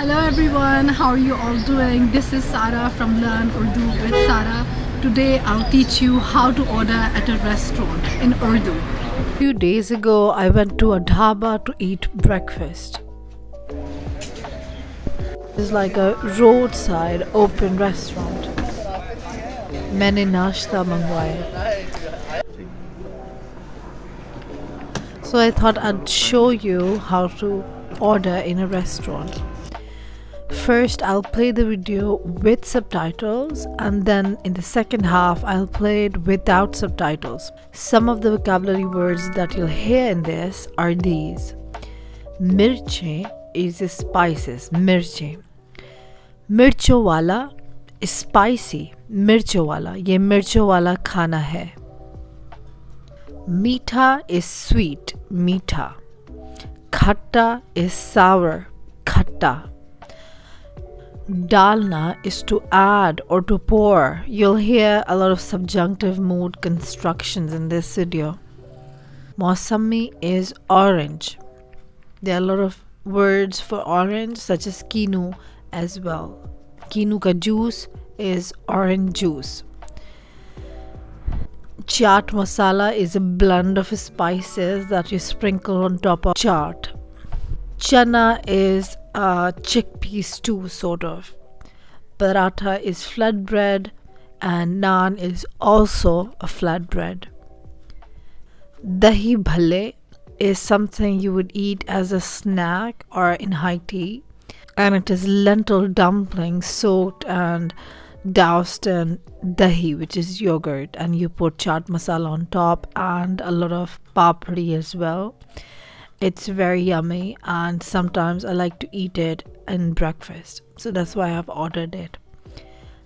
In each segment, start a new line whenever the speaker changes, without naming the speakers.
Hello everyone, how are you all doing? This is Sara from Learn Urdu with Sara. Today I'll teach you how to order at a restaurant in Urdu. A few days ago I went to a dhaba to eat breakfast. It's like a roadside open restaurant. मैंने नाश्ता मंगवाया. So I thought I'd show you how to order in a restaurant. First I'll play the video with subtitles, and then in the second half I'll play it without subtitles. Some of the vocabulary words that you'll hear in this are these. Mirche is spices, mirche. Mircho wala is spicy, mircho wala, ye mircho wala khana hai. Meetha is sweet, meetha. Khatta is sour, khatta. Dalna is to add or to pour. You'll hear a lot of subjunctive mood constructions in this video. Mausami is orange. There are a lot of words for orange such as kinu as well. Kinu ka juice is orange juice. Chaat masala is a blend of spices that you sprinkle on top of chaat. Chana is a chickpea stew sort of. Paratha is flatbread, and naan is also a flatbread. Dahi bhalle is something you would eat as a snack or in high tea, and it is lentil dumplings soaked and doused in dahi, which is yogurt, and you put chaat masala on top and a lot of papri as well. It's very yummy, and sometimes I like to eat it in breakfast, so that's why I've ordered it.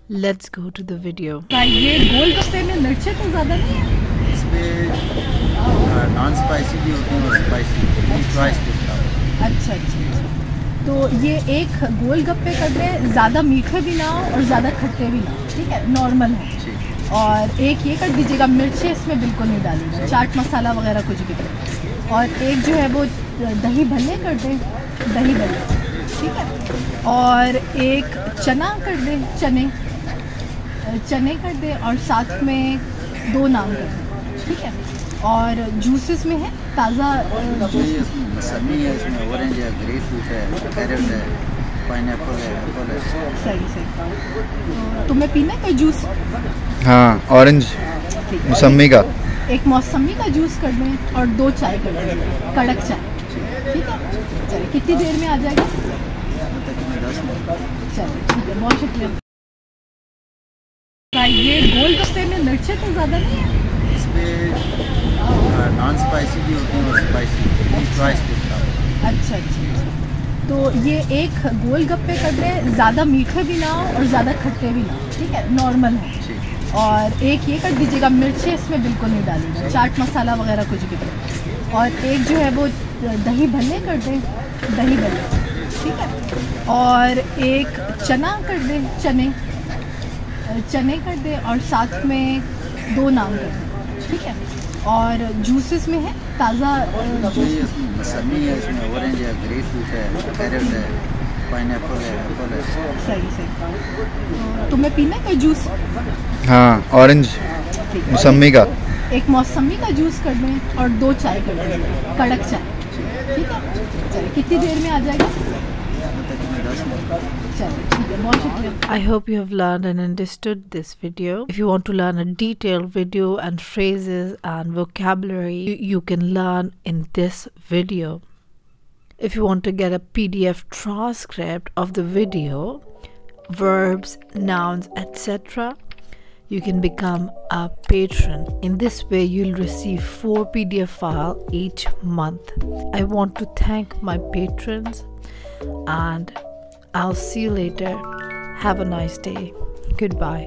Let's go to the video. ये गोलगप्पे में मिर्चें तो ज़्यादा नहीं है?
इसमें non spicy भी होती है और स्पाइसी चॉइस होता है.
अच्छा. तो ये एक गोलगप्पे कर दे, ज़्यादा मीठे भी ना हो और ज़्यादा खट्टे भी ना हो, ठीक है, नॉर्मल हो. और एक ये कर दीजिएगा, मिर्चें इसमें बिल्कुल नहीं डालिएगा, चाट मसाला वगैरह कुछ भी कर. और एक जो है वो दही भल्ले कर दें, दही भल्ले, ठीक है. और एक चना कर दें, चने कर दें, और साथ में 2 नान कर दें, ठीक है. और जूसेस में है ताज़ा
मौसमी है, इसमें ऑरेंज है, ग्रेप फ्रूट है, कैरेट है, पाइनएप्पल है, एप्पल है.
सही. तुम्हें पीना है कोई जूस?
हाँ, ऑरेंज मौसमी का.
एक मौसमी का जूस कर दें और 2 चाय कर दें, कड़क चाय, ठीक है. चलिए, कितनी देर में आ जाएगा? चलिए, ठीक है, बहुत शुक्रिया. ये गोलगप्पे में मिर्चें तो ज़्यादा नहीं है?
इसमें नॉन स्पाइसी भी होती है और स्पाइसी चॉइस होता है.
अच्छा. तो ये एक गोलगप्पे कर दें, ज़्यादा मीठे भी ना हो और ज़्यादा खट्टे भी ना हो, ठीक है, नॉर्मल हो. और एक ये कर दीजिएगा, मिर्चें इसमें बिल्कुल नहीं डालिएगा, चाट मसाला वगैरह कुछ भी कर. और एक जो है वो दही भल्ले कर दें, दही भल्ले, ठीक है. और एक चना कर दें, चने कर दें, और साथ में 2 नान कर दें, ठीक है. और जूसेस में है ताज़ा
मौसमी है, इसमें ऑरेंज है, ग्रेप फ्रूट है, कैरेट है, पाइनएप्पल है, एप्पल है.
सही. तुम्हें पीना है कोई जूस?
हाँ, ऑरेंज मौसमी का.
एक मौसमी का जूस कर दें और 2 चाय कर दें, कड़क चाय, ठीक है. चलिए, कितनी देर में आ जाएगा? चलिए, ठीक है, बहुत शुक्रिया. I hope you have learned and understood this video. If you want to learn a detailed video and phrases and vocabulary, you can learn in this video. If you want to get a PDF transcript of the video, verbs, nouns, etc., you can become a patron. In this way, you'll receive 4 PDF files each month. I want to thank my patrons, and I'll see you later. Have a nice day. Goodbye.